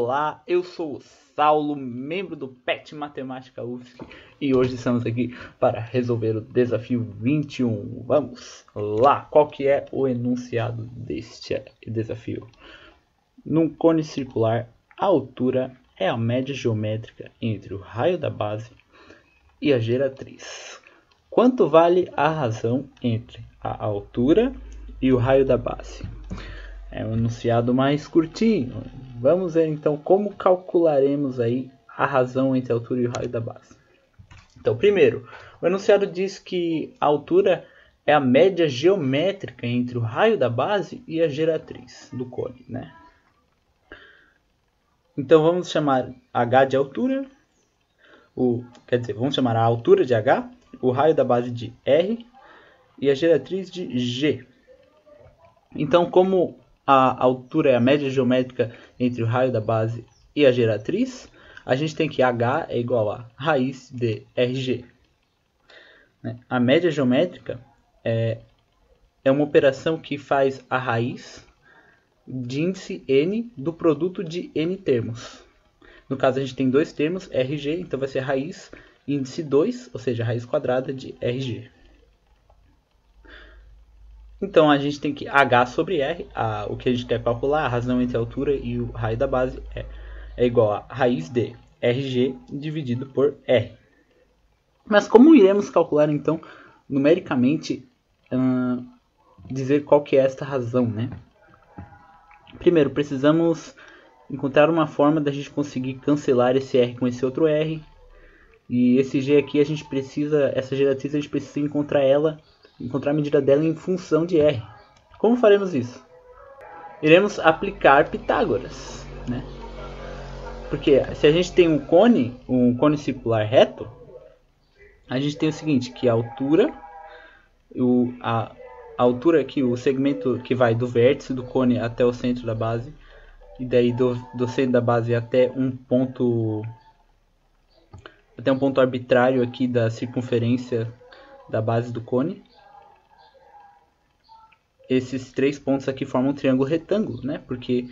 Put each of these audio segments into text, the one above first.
Olá, eu sou o Saulo, membro do PET Matemática UFSC, e hoje estamos aqui para resolver o desafio 21. Vamos lá, qual que é o enunciado deste desafio? Num cone circular, a altura é a média geométrica entre o raio da base e a geratriz. Quanto vale a razão entre a altura e o raio da base? É um enunciado mais curtinho. Vamos ver então como calcularemos aí a razão entre a altura e o raio da base. Então, primeiro, o enunciado diz que a altura é a média geométrica entre o raio da base e a geratriz do cone, né? Então vamos chamar H de altura, vamos chamar a altura de H, o raio da base de R e a geratriz de G. Então, como a altura é a média geométrica entre o raio da base e a geratriz, a gente tem que H é igual a raiz de RG. A média geométrica é uma operação que faz a raiz de índice n do produto de n termos. No caso, a gente tem dois termos, RG, então vai ser raiz índice 2, ou seja, raiz quadrada de RG. Então, a gente tem que H sobre R, o que a gente quer calcular, a razão entre a altura e o raio da base é igual a raiz de RG dividido por R. Mas como iremos calcular, então, numericamente, dizer qual que é esta razão, né? Primeiro, precisamos encontrar uma forma da gente conseguir cancelar esse R com esse outro R. E esse G aqui, essa geratriz, a gente precisa encontrar a medida dela em função de R. Como faremos isso? Iremos aplicar Pitágoras, né? Porque se a gente tem um cone circular reto, a gente tem o seguinte, que a altura aqui, o segmento que vai do vértice do cone até o centro da base, e daí do centro da base até um ponto arbitrário aqui da circunferência da base do cone. Esses três pontos aqui formam um triângulo retângulo, né? Porque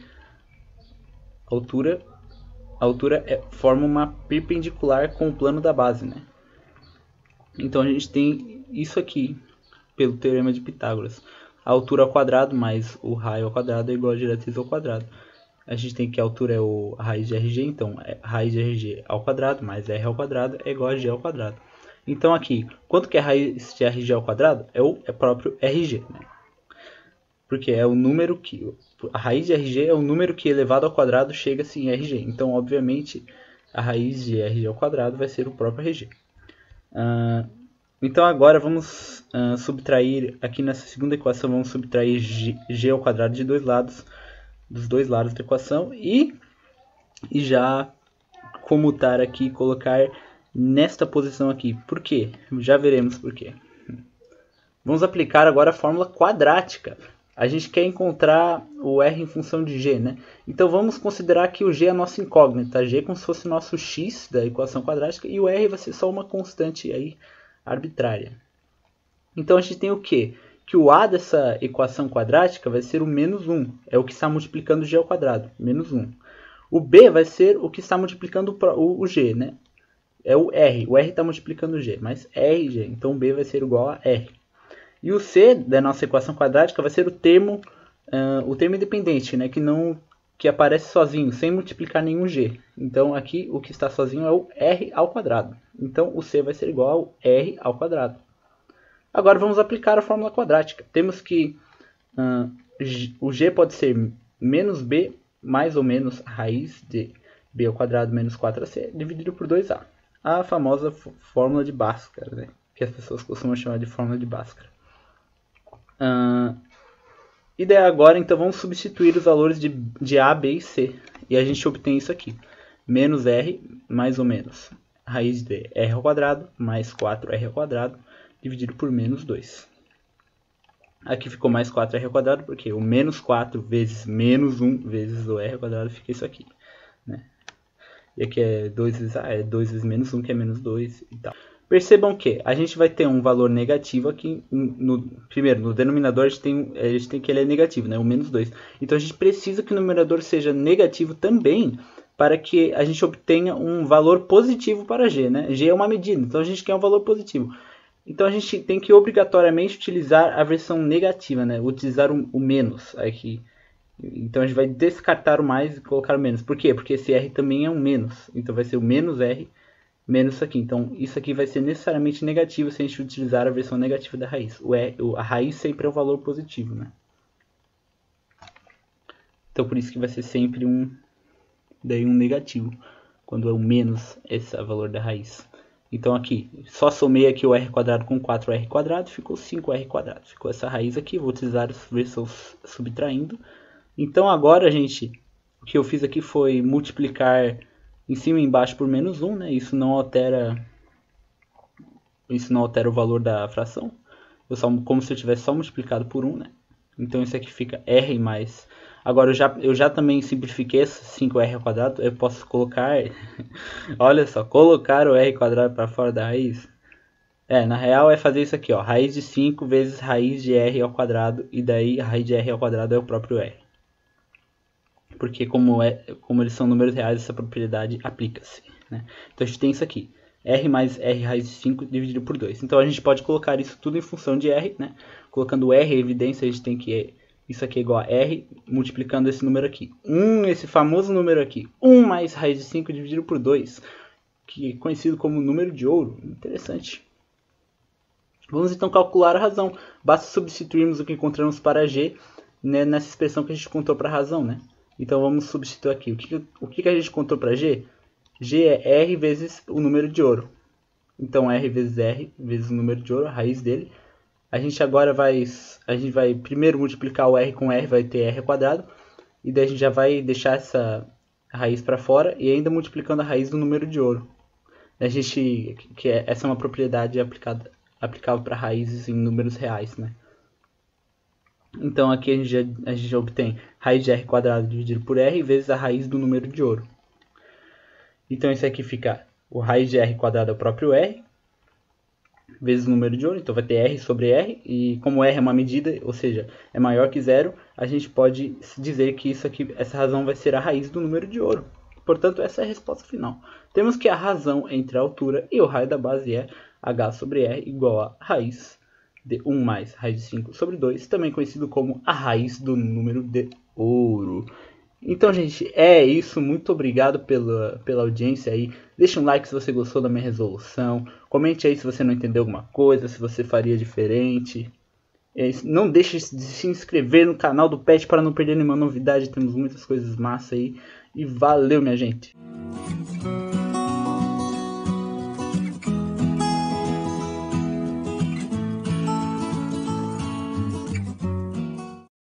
a altura forma uma perpendicular com o plano da base, né? Então a gente tem isso aqui pelo teorema de Pitágoras. A altura ao quadrado mais o raio ao quadrado é igual a geratriz ao quadrado. A gente tem que a altura é a raiz de RG, então raiz de RG ao quadrado mais R ao quadrado é igual a G ao quadrado. Então aqui, quanto que é a raiz de RG ao quadrado? É próprio RG, né? Porque é o número que... A raiz de RG é o número que elevado ao quadrado chega-se em RG. Então, obviamente, a raiz de RG ao quadrado vai ser o próprio RG. Então, agora vamos subtrair... Aqui nessa segunda equação, vamos subtrair G ao quadrado de dos dois lados da equação. E já comutar aqui e colocar nesta posição aqui. Por quê? Já veremos por quê. Vamos aplicar agora a fórmula quadrática. A gente quer encontrar o R em função de G, né? Então vamos considerar que o G é a nossa incógnita. G é como se fosse o nosso X da equação quadrática e o R vai ser só uma constante aí arbitrária. Então a gente tem o quê? Que o A dessa equação quadrática vai ser o menos 1. É o que está multiplicando G ao quadrado. Menos 1. O B vai ser o que está multiplicando o G, né? É o R. O R está multiplicando o G, mas RG. Então o B vai ser igual a R. E o C da nossa equação quadrática vai ser o termo independente, né? Que aparece sozinho, sem multiplicar nenhum G. Então aqui o que está sozinho é o R ao quadrado. Então o C vai ser igual ao R ao quadrado. Agora vamos aplicar a fórmula quadrática. Temos que o G pode ser menos B mais ou menos a raiz de B ao quadrado menos 4AC dividido por 2A. A famosa fórmula de Bhaskara, né? Que as pessoas costumam chamar de fórmula de Bhaskara. E daí agora então vamos substituir os valores de A, B e C. E a gente obtém isso aqui. Menos R mais ou menos raiz de R ao quadrado mais 4R ao quadrado dividido por menos 2. Aqui ficou mais 4R ao quadrado porque o menos 4 vezes menos 1 vezes o R ao quadrado fica isso aqui, né? E aqui é 2 vezes menos 1 que é menos 2 e tal. Percebam que a gente vai ter um valor negativo aqui, primeiro, no denominador a gente tem que ele é negativo, né, o menos 2. Então a gente precisa que o numerador seja negativo também para que a gente obtenha um valor positivo para g, né? G é uma medida, então a gente quer um valor positivo. Então a gente tem que obrigatoriamente utilizar a versão negativa, né? Utilizar o menos aqui. Então a gente vai descartar o mais e colocar o menos. Por quê? Porque esse r também é um menos. Então vai ser o menos r menos isso aqui. Então isso aqui vai ser necessariamente negativo se a gente utilizar a versão negativa da raiz. A raiz sempre é um valor positivo, né? Então por isso que vai ser sempre um negativo. Quando é o menos esse é o valor da raiz. Então aqui, só somei aqui o r quadrado com 4r quadrado, ficou 5r quadrado. Ficou essa raiz aqui, vou utilizar a versão subtraindo. Então agora, gente, o que eu fiz aqui foi multiplicar em cima e embaixo por menos 1, né? Isso não altera o valor da fração. Como se eu tivesse só multiplicado por 1, né? Então isso aqui fica r mais... Agora eu já também simplifiquei esse 5r ao quadrado. Eu posso colocar... Olha só, colocar o r quadrado para fora da raiz. Na real é fazer isso aqui, ó. Raiz de 5 vezes raiz de r ao quadrado. E daí a raiz de r ao quadrado é o próprio r. Porque como eles são números reais, essa propriedade aplica-se, né? Então a gente tem isso aqui. R mais R raiz de 5 dividido por 2. Então a gente pode colocar isso tudo em função de R, né? Colocando R em evidência, a gente tem que... Isso aqui é igual a R, multiplicando esse número aqui. Esse famoso número aqui. 1 mais raiz de 5 dividido por 2. Que é conhecido como número de ouro. Interessante. Vamos então calcular a razão. Basta substituirmos o que encontramos para G, né, nessa expressão que a gente encontrou para a razão, né? Então vamos substituir aqui. O que a gente contou para G? G é R vezes o número de ouro. Então R vezes o número de ouro, a raiz dele. A gente vai primeiro multiplicar o R com R, vai ter R ao quadrado. E daí a gente já vai deixar essa raiz para fora e ainda multiplicando a raiz do número de ouro. Essa é uma propriedade aplicável para raízes em números reais, né? Então aqui a gente já obtém raiz de r quadrado dividido por r vezes a raiz do número de ouro. Então isso aqui fica o raiz de r quadrado é o próprio r vezes o número de ouro. Então vai ter r sobre r. E como r é uma medida, ou seja, é maior que zero, a gente pode dizer que essa razão vai ser a raiz do número de ouro. Portanto, essa é a resposta final. Temos que a razão entre a altura e o raio da base é h sobre r igual a raiz de 1 mais raiz de 5 sobre 2, também conhecido como a raiz do número de ouro. Então, gente, é isso. Muito obrigado pela audiência aí. Deixa um like se você gostou da minha resolução. Comente aí se você não entendeu alguma coisa, se você faria diferente. Não deixe de se inscrever no canal do Pet para não perder nenhuma novidade. Temos muitas coisas massa aí. E valeu, minha gente!